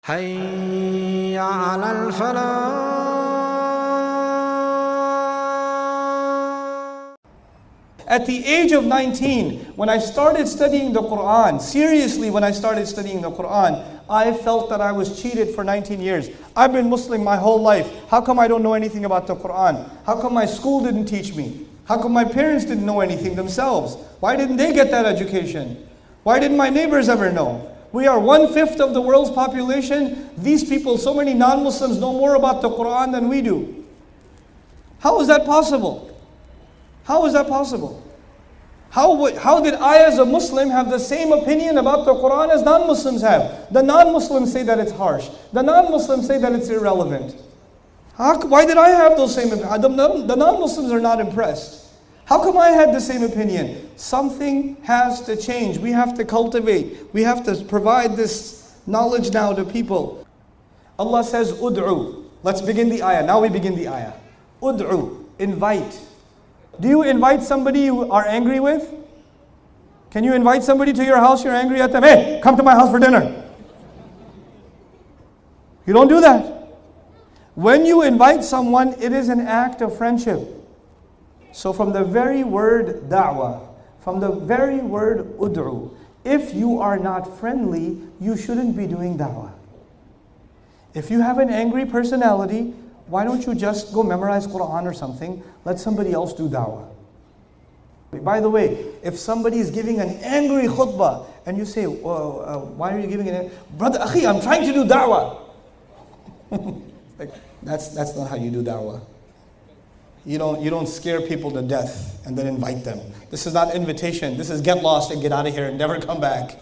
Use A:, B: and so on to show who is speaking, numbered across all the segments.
A: حي على الفلاح.
B: At the age of 19, when I started studying the Quran, seriously when I started studying the Quran, I felt that I was cheated for 19 years. I've been Muslim my whole life. How come I don't know anything about the Quran? How come my school didn't teach me? How come my parents didn't know anything themselves? Why didn't they get that education? Why didn't my neighbors ever know? We are 1/5 of the world's population. These people, so many non-Muslims, know more about the Quran than we do. How is that possible? How is that possible? How did I as a Muslim have the same opinion about the Quran as non-Muslims have? The non-Muslims say that it's harsh. The non-Muslims say that it's irrelevant. Why did I have those same opinions? The non-Muslims are not impressed. How come I had the same opinion? Something has to change. We have to cultivate. We have to provide this knowledge now to people. Allah says, Ud'u. Let's begin the ayah. Now we begin the ayah. Ud'u. Invite. Do you invite somebody you are angry with? Can you invite somebody to your house you're angry at them? Hey, come to my house for dinner. You don't do that. When you invite someone, it is an act of friendship. So from the very word da'wah, from the very word ud'u, if you are not friendly, you shouldn't be doing da'wah. If you have an angry personality, why don't you just go memorize Quran or something? Let somebody else do da'wah. By the way, if somebody is giving an angry khutbah and you say, why are you giving it? Brother, akhi, I'm trying to do da'wah. Like, that's not how you do da'wah. You don't scare people to death and then invite them. This is not invitation. This is get lost and get out of here and never come back.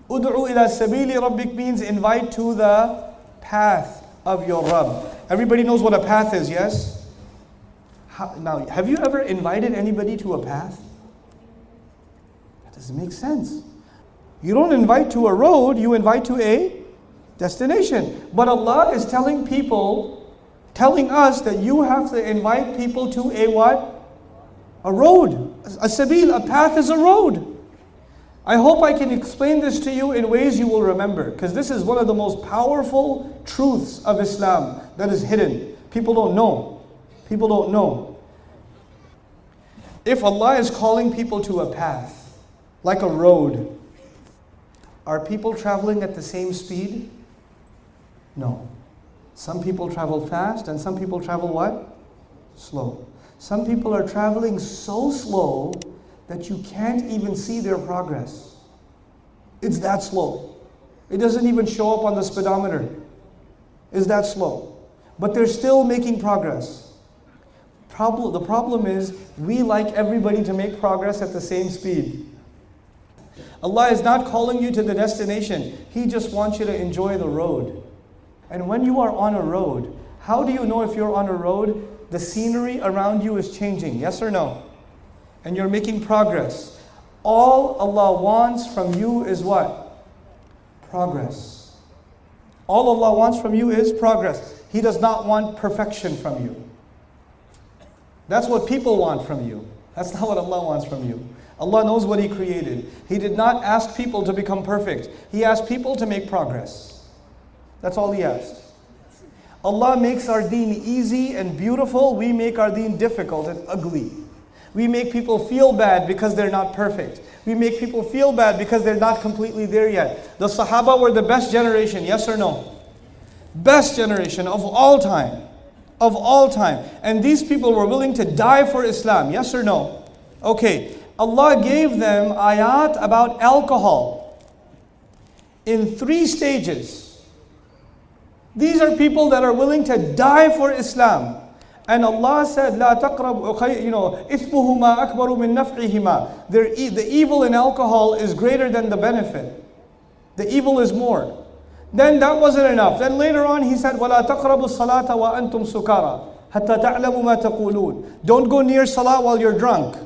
B: Ud'u ila sabili rabbik means invite to the path of your Rabb. Everybody knows what a path is, yes? Now, have you ever invited anybody to a path? That doesn't make sense. You don't invite to a road, you invite to a destination. But Allah is telling us that you have to invite people to a what? A road. A sabil, a path is a road. I hope I can explain this to you in ways you will remember, because this is one of the most powerful truths of Islam that is hidden. People don't know. People don't know. If Allah is calling people to a path, like a road, are people traveling at the same speed? No. Some people travel fast and some people travel what? Slow. Some people are traveling so slow that you can't even see their progress. It's that slow. It doesn't even show up on the speedometer. It's that slow. But they're still making progress. The problem is we like everybody to make progress at the same speed. Allah is not calling you to the destination. He just wants you to enjoy the road. And when you are on a road, how do you know if you're on a road? The scenery around you is changing, yes or no? And you're making progress. All Allah wants from you is what? Progress. All Allah wants from you is progress. He does not want perfection from you. That's what people want from you. That's not what Allah wants from you. Allah knows what He created. He did not ask people to become perfect. He asked people to make progress. That's all He asked. Allah makes our deen easy and beautiful. We make our deen difficult and ugly. We make people feel bad because they're not perfect. We make people feel bad because they're not completely there yet. The Sahaba were the best generation, yes or no? Best generation of all time. Of all time. And these people were willing to die for Islam, yes or no? Okay, Allah gave them ayat about alcohol in 3 stages. These are people that are willing to die for Islam. And Allah said, "La taqrabu, ithmuhuma akbaru min naf'ihima." The evil in alcohol is greater than the benefit. The evil is more. Then that wasn't enough. Then later on He said, "Wala taqrabu salata wa antum sukara, hatta ta'lamu ma taqulun." Don't go near salah while you're drunk.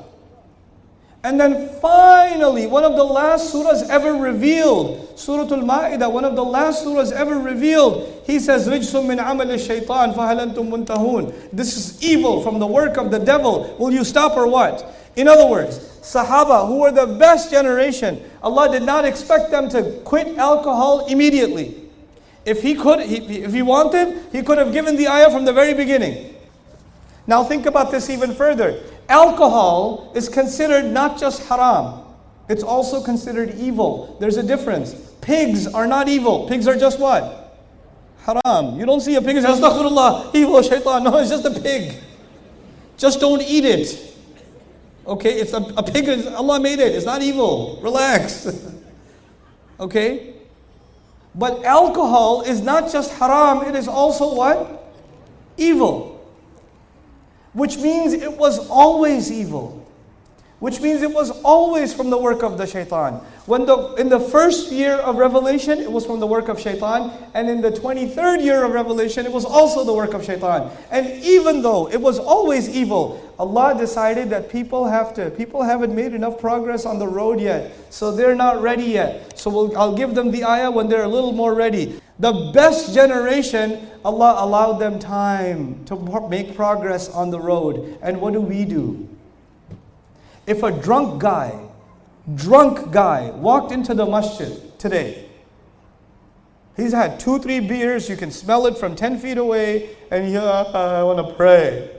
B: And then finally, one of the last surahs ever revealed, Surah Al-Ma'idah, one of the last surahs ever revealed, He says, "Rijsum min amal ash-shaytan fahal antum muntahun." This is evil from the work of the devil. Will you stop or what? In other words, Sahaba, who were the best generation, Allah did not expect them to quit alcohol immediately. If He wanted, He could have given the ayah from the very beginning. Now think about this even further. Alcohol is considered not just haram, it's also considered evil. There's a difference. Pigs are not evil. Pigs are just what? Haram. You don't see a pig and say, Astaghfirullah, evil, shaitan. No, it's just a pig. Just don't eat it. Okay, it's a pig, Allah made it. It's not evil. Relax. Okay? But alcohol is not just haram, it is also what? Evil. Which means it was always evil. Which means it was always from the work of the shaitan. In the first year of revelation, it was from the work of shaitan. And in the 23rd year of revelation, it was also the work of shaitan. And even though it was always evil, Allah decided that people haven't made enough progress on the road yet. So they're not ready yet. So I'll give them the ayah when they're a little more ready. The best generation, Allah allowed them time to make progress on the road. And what do? If a drunk guy walked into the masjid today, he's had 2-3 beers, you can smell it from 10 feet away, and I want to pray.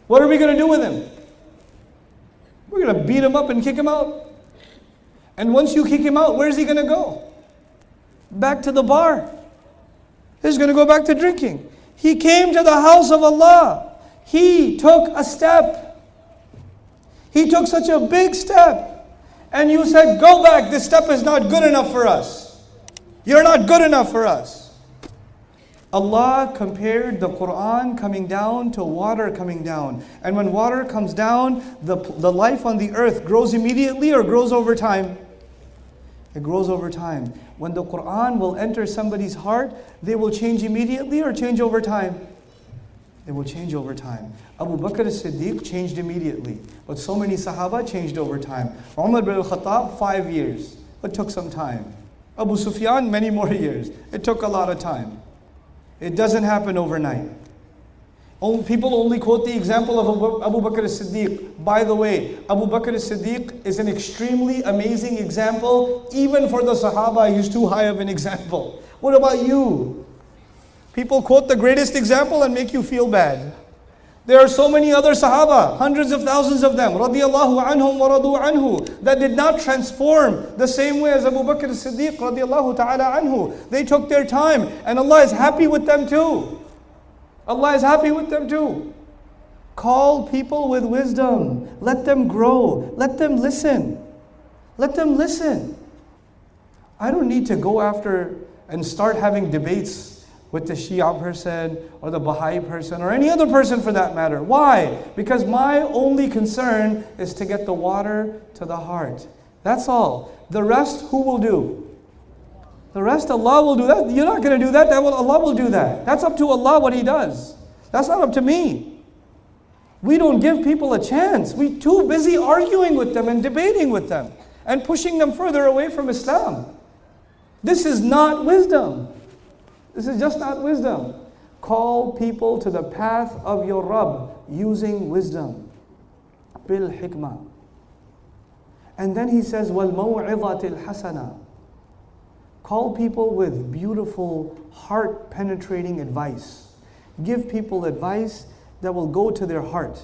B: What are we going to do with him? We're going to beat him up and kick him out. And once you kick him out, where's he going to go? Back to the bar. He's going to go back to drinking. He came to the house of Allah. He took a step. He took such a big step. And you said, go back, this step is not good enough for us. You're not good enough for us. Allah compared the Quran coming down to water coming down. And when water comes down, the life on the earth grows immediately or grows over time? It grows over time. When the Quran will enter somebody's heart, they will change immediately or change over time? They will change over time. Abu Bakr as-Siddiq changed immediately. But so many Sahaba changed over time. Umar ibn al-Khattab, 5 years. It took some time. Abu Sufyan, many more years. It took a lot of time. It doesn't happen overnight. People only quote the example of Abu Bakr as-Siddiq. By the way, Abu Bakr as-Siddiq is an extremely amazing example. Even for the Sahaba, he's too high of an example. What about you? People quote the greatest example and make you feel bad. There are so many other Sahaba, hundreds of thousands of them, radiyallahu anhum wa radu anhu, that did not transform the same way as Abu Bakr as-Siddiq, radiyallahu ta'ala anhu. They took their time, and Allah is happy with them too. Allah is happy with them too. Call people with wisdom. Let them grow. Let them listen. Let them listen. I don't need to go after and start having debates with the Shia person or the Baha'i person or any other person for that matter. Why? Because my only concern is to get the water to the heart. That's all. The rest, who will do? The rest, Allah will do that. You're not going to do that. Allah will do that. That's up to Allah what He does. That's not up to me. We don't give people a chance. We're too busy arguing with them and debating with them and pushing them further away from Islam. This is not wisdom. This is just not wisdom. Call people to the path of your Rabb using wisdom. Bil hikmah. And then he says, wal maw'izatil hasana. Call people with beautiful, heart-penetrating advice. Give people advice that will go to their heart,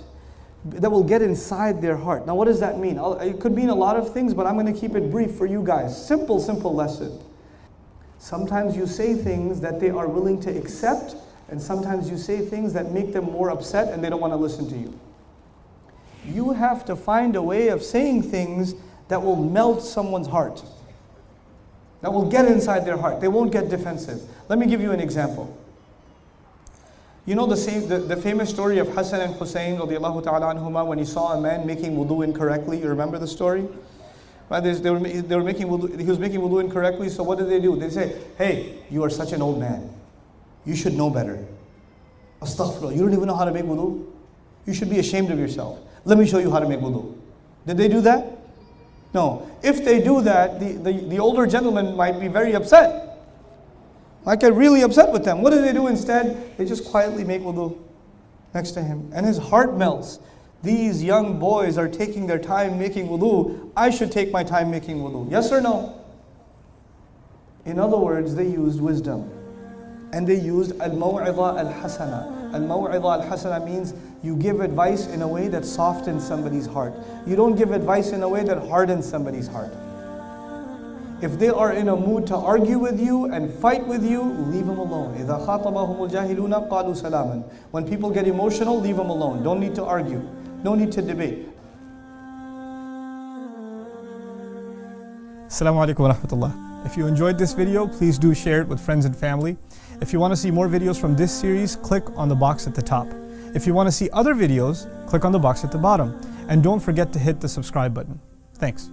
B: that will get inside their heart. Now what does that mean? It could mean a lot of things, but I'm going to keep it brief for you guys. Simple lesson. Sometimes you say things that they are willing to accept, and sometimes you say things that make them more upset and they don't want to listen to you. You have to find a way of saying things that will melt someone's heart, that will get inside their heart. They won't get defensive. Let me give you an example. You know the famous story of Hassan and Hussein radiallahu ta'ala anhuma when he saw a man making wudu incorrectly. You remember the story? Right? They were making wudu, he was making wudu incorrectly, so what did they do? They say, hey, you are such an old man. You should know better. Astaghfirullah, you don't even know how to make wudu? You should be ashamed of yourself. Let me show you how to make wudu. Did they do that? No. If they do that, the older gentleman might be very upset. Might get really upset with them. What do they do instead? They just quietly make wudu next to him. And his heart melts. these young boys are taking their time making wudu, I should take my time making wudu. Yes or no? In other words, they used wisdom. And they used al-maw'idha al-hasana. Al-maw'idha al-hasana means you give advice in a way that softens somebody's heart. You don't give advice in a way that hardens somebody's heart. If they are in a mood to argue with you and fight with you, leave them alone. إِذَا خَاطَبَهُمُ الْجَاهِلُونَ قَالُوا سَلَامًا. When people get emotional, leave them alone. Don't need to argue. No need to debate. Assalamu alaikum wa rahmatullah. If you enjoyed this video, please do share it with friends and family. If you want to see more videos from this series, click on the box at the top. If you want to see other videos, click on the box at the bottom. And don't forget to hit the subscribe button. Thanks.